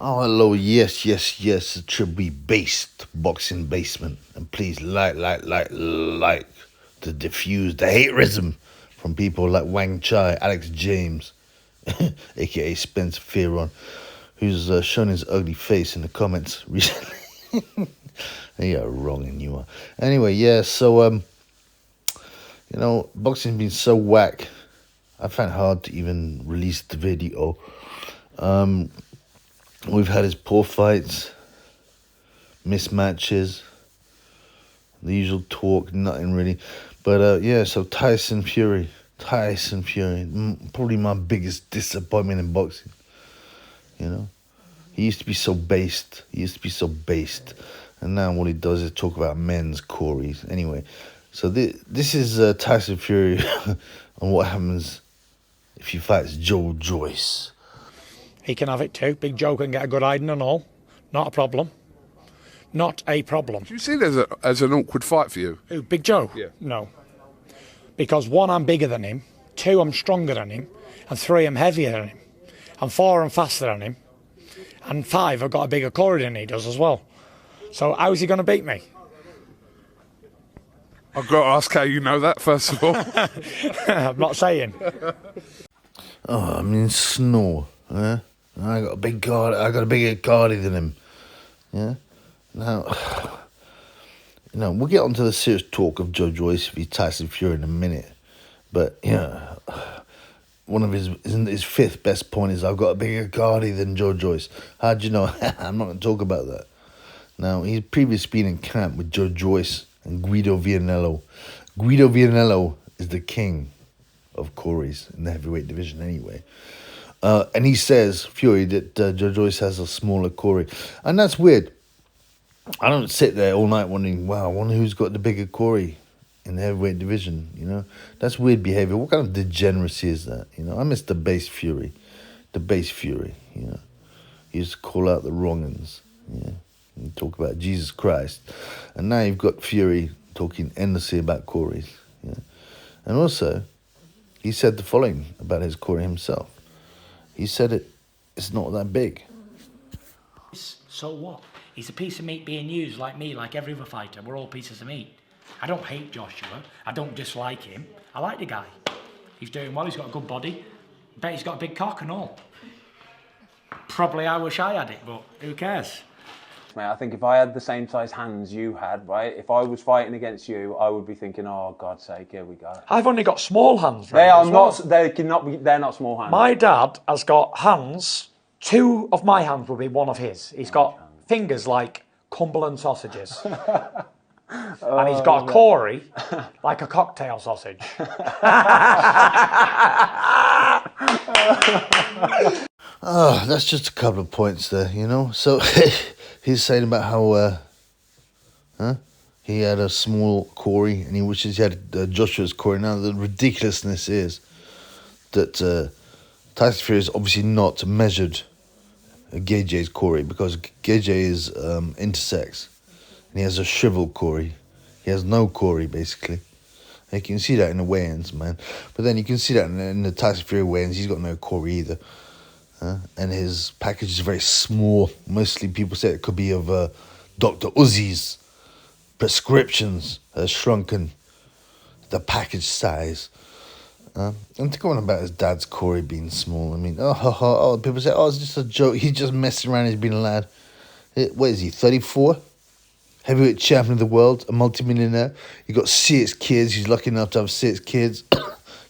Oh, hello, yes, it should be based, boxing basement. And please like, to diffuse the haterism from people like Wang Chai, Alex James, aka Spencer Fearon, who's shown his ugly face in the comments recently. You're wrong and you are. Anyway, yeah, so, boxing's been so whack, I found it hard to even release the video. We've had his poor fights, mismatches, the usual talk, nothing really. But so Tyson Fury, probably my biggest disappointment in boxing. He used to be so based. And now what he does is talk about men's Corys. Anyway, so this is Tyson Fury on what happens if he fights Joe Joyce. He can have it too. Big Joe can get a good hiding and all. Not a problem. Not a problem. Do you see it as an awkward fight for you? Who, Big Joe? Yeah. No. Because 1, I'm bigger than him. 2, I'm stronger than him. And 3, I'm heavier than him. And 4, I'm faster than him. And 5, I've got a bigger core than he does as well. So how's he going to beat me? I've got to ask how you know that, first of all. I'm not saying. Oh, I mean, snore. I got a big guard. I got a bigger guardy than him. Yeah. Now, we'll get onto the serious talk of Joe Joyce v Tyson Fury in a minute. But one of his 5th best point is I've got a bigger guardy than Joe Joyce. How'd you know? I'm not going to talk about that. Now, he's previously been in camp with Joe Joyce and Guido Vianello. Guido Vianello is the king of Corys in the heavyweight division anyway. And he says, Fury, that Joe Joyce has a smaller Corey. And that's weird. I don't sit there all night wondering, wow, I wonder who's got the bigger Corey in the heavyweight division, That's weird behavior. What kind of degeneracy is that, I miss the base Fury. He used to call out the wrong uns, and talk about Jesus Christ. And now you've got Fury talking endlessly about Corys, And also, he said the following about his Corey himself. He said it's not that big. So what? He's a piece of meat being used like me, like every other fighter. We're all pieces of meat. I don't hate Joshua. I don't dislike him. I like the guy. He's doing well. He's got a good body. I bet he's got a big cock and all. Probably I wish I had it, but who cares? Mate, I think if I had the same size hands you had, right? If I was fighting against you, I would be thinking, "Oh, God's sake, here we go." I've only got small hands. They are not. They cannot be. They're not small hands. My dad has got hands. 2 of my hands will be one of his. He's got fingers like Cumberland sausages, and he's got a Corey like a cocktail sausage. That's just a couple of points there, So he's saying about how he had a small Corey and he wishes he had Joshua's Corey. Now the ridiculousness is that Tyson Fury is obviously not measured Gej's Corey because Geje is intersex and he has a shriveled Corey. He has no Corey basically. And you can see that in the weigh-ins, man. But then you can see that in the Tyson Fury weigh-ins. He's got no Corey either. And his package is very small. Mostly people say it could be of Dr. Uzi's prescriptions has shrunken the package size. And to go on about his dad's Corey being small, I mean, people say, it's just a joke. He's just messing around. He's been a lad. What is he, 34? Heavyweight champion of the world, a multimillionaire. He got 6 kids. He's lucky enough to have 6 kids.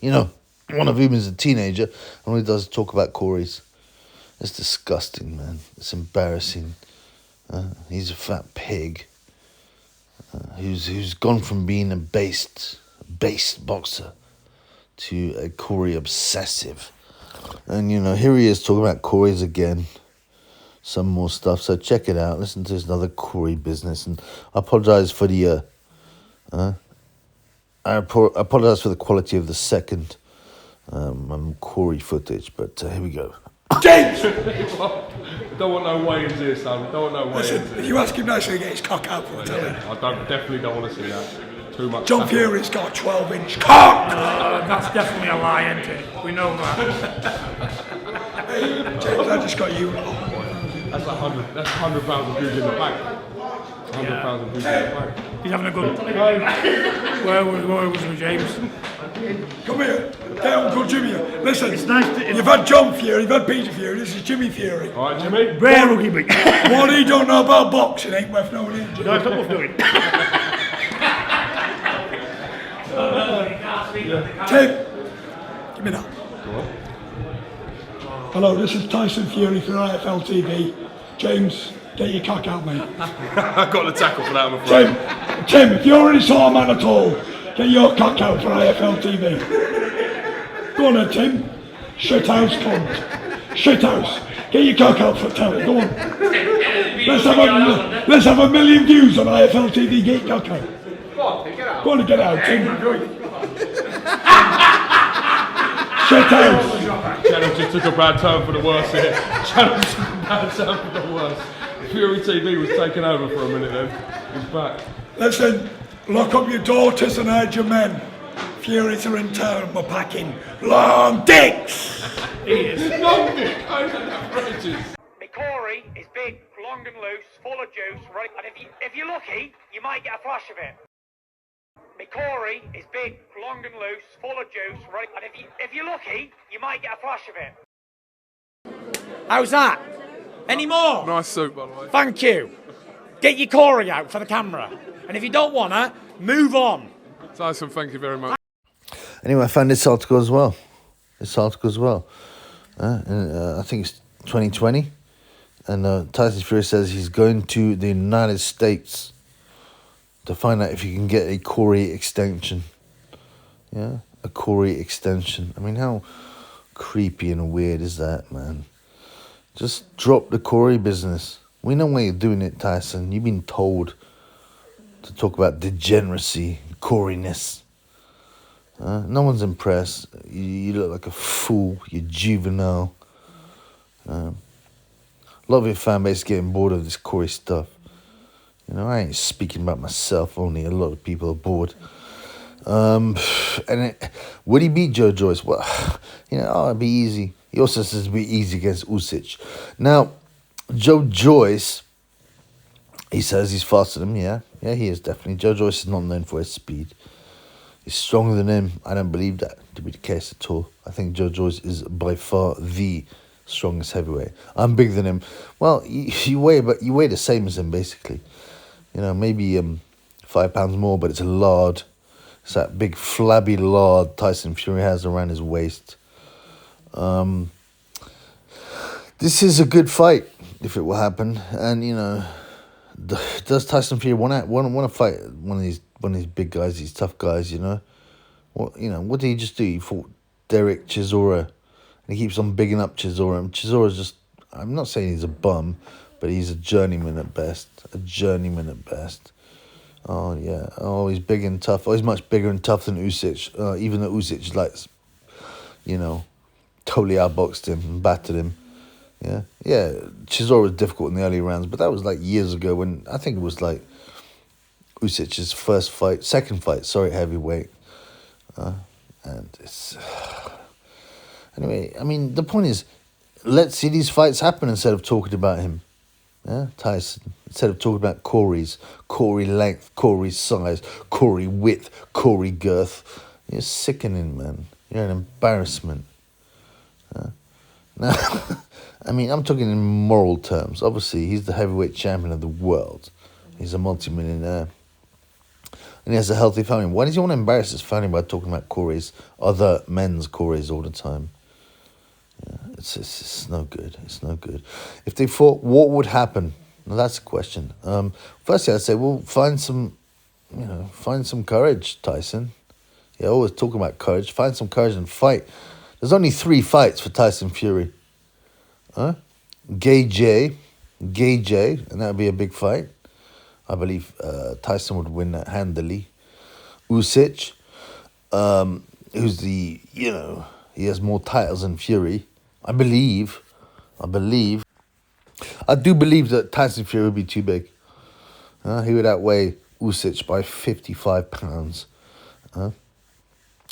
One of whom is a teenager. And all he does is talk about Corys. It's disgusting, man. It's embarrassing. He's a fat pig who's gone from being a based boxer to a Corey obsessive. And, here he is talking about Corys again. Some more stuff. So check it out. Listen to another Corey business. And I apologize for the... I apologize for the quality of the second Corey footage. But here we go. James! Don't want no weigh-ins here, son. Don't want no weigh-ins. Listen, you ask him nicely to get his cock out for I definitely don't want to see that. Too much. John Fury's got a 12-inch cock! That's definitely a lie, isn't it? We know that. James, I just got you wrong. That's like 100. That's 100 pounds of booze in the bank. 100 pounds of booze in the bank. He's having a good time. Where was we, James? Come here. Get Uncle Jimmy here. Listen, It's nice to... you've had John Fury, you've had Peter Fury, this is Jimmy Fury. All right, Jimmy. Rare rookie, mate. What he don't know about boxing ain't worth knowing him. No, it's not worth doing. Tim, give me that. Hello, this is Tyson Fury for IFL TV. James, get your cock out, mate. I got the tackle for that, I'm afraid. Tim, if you're any sort of man at all, get your cock out for IFL TV. Go on then, Tim. Shithouse cunt. Shithouse. Get your cock out for telly. Go on. Let's have a million views on IFL TV. Get your cock out. Go on and get out, Tim. Shithouse. Channel just took a bad turn for the worse here. Channel took a bad turn for the worse. Fury TV was taken over for a minute then. He's back. Listen, lock up your daughters and hide your men. Furies are in town, we're packing long dicks. He is. Long dick. Over the bridges. Corey is big, long and loose, full of juice, right? And if you're lucky, you might get a flash of it. Corey is big, long and loose, full of juice, right? And if you're lucky, you might get a flash of it. How's that? Any more? Nice suit, by the way. Thank you. Get your Corey out for the camera. And if you don't want to, move on. Tyson, thank you very much. Anyway, I found this article as well. I think it's 2020. And Tyson Fury says he's going to the United States to find out if he can get a Corey extension. Yeah, a Corey extension. I mean, how creepy and weird is that, man? Just drop the Corey business. We know why you're doing it, Tyson. You've been told to talk about degeneracy, Corey-ness. No one's impressed. You look like a fool. You're juvenile. A lot of your fan base is getting bored of this Corey stuff. You know, I ain't speaking about myself only. A lot of people are bored. Would he beat Joe Joyce? Well, it'd be easy. He also says it'd be easy against Usyk. Now, Joe Joyce, he says he's faster than him. Yeah, he is definitely. Joe Joyce is not known for his speed. He's stronger than him. I don't believe that to be the case at all. I think Joe Joyce is by far the strongest heavyweight. I'm bigger than him. Well, you weigh the same as him basically. You know, maybe 5 pounds more, but it's a lard. It's that big flabby lard Tyson Fury has around his waist. This is a good fight if it will happen. And does Tyson Fury want to fight one of these big guys, these tough guys? What did he just do? He fought Derek Chisora, and he keeps on bigging up Chisora. Chisora's just, I'm not saying he's a bum, but he's a journeyman at best. Oh, yeah. Oh, he's big and tough. Oh, he's much bigger and tough than Usyk. Even though Usyk, totally outboxed him and battered him. Yeah. Chisora was difficult in the early rounds, but that was years ago when I think it was Usyk's second fight, heavyweight. And it's... Anyway, I mean, the point is, let's see these fights happen instead of talking about him. Yeah, Tyson. Instead of talking about Corey length, Corey size, Corey width, Corey girth. You're sickening, man. You're an embarrassment. Now, I mean, I'm talking in moral terms. Obviously, he's the heavyweight champion of the world. He's a multimillionaire. And he has a healthy family. Why does he want to embarrass his family by talking about other men's Corys all the time? Yeah, it's no good. It's no good. If they fought, what would happen? Now that's a question. Firstly, I'd say, well, find some courage, Tyson. Yeah, always talking about courage. Find some courage and fight. There's only 3 fights for Tyson Fury. Gay J, and that would be a big fight. I believe Tyson would win that handily. Usyk, who's he has more titles than Fury. I do believe that Tyson Fury would be too big. He would outweigh Usyk by 55 pounds. And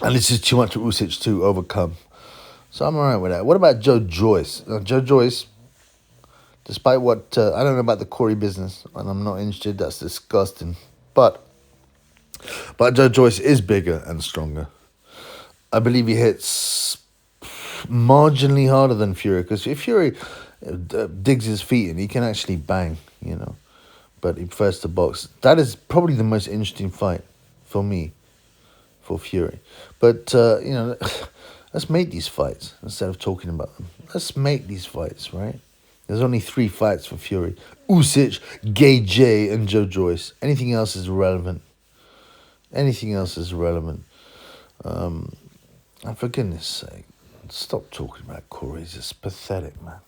this is too much for Usyk to overcome. So I'm all right with that. What about Joe Joyce? Now, Joe Joyce Despite what I don't know about the Corey business, and I'm not interested. That's disgusting. But Joe Joyce is bigger and stronger. I believe he hits marginally harder than Fury, because if Fury digs his feet in, he can actually bang, you know. But he prefers to box. That is probably the most interesting fight for me, for Fury. But, you know, let's make these fights instead of talking about them. Let's make these fights, right? There's only 3 fights for Fury. Usyk, Gay J, and Joe Joyce. Anything else is irrelevant. Anything else is irrelevant. And for goodness sake, stop talking about Corey. It's just pathetic, man.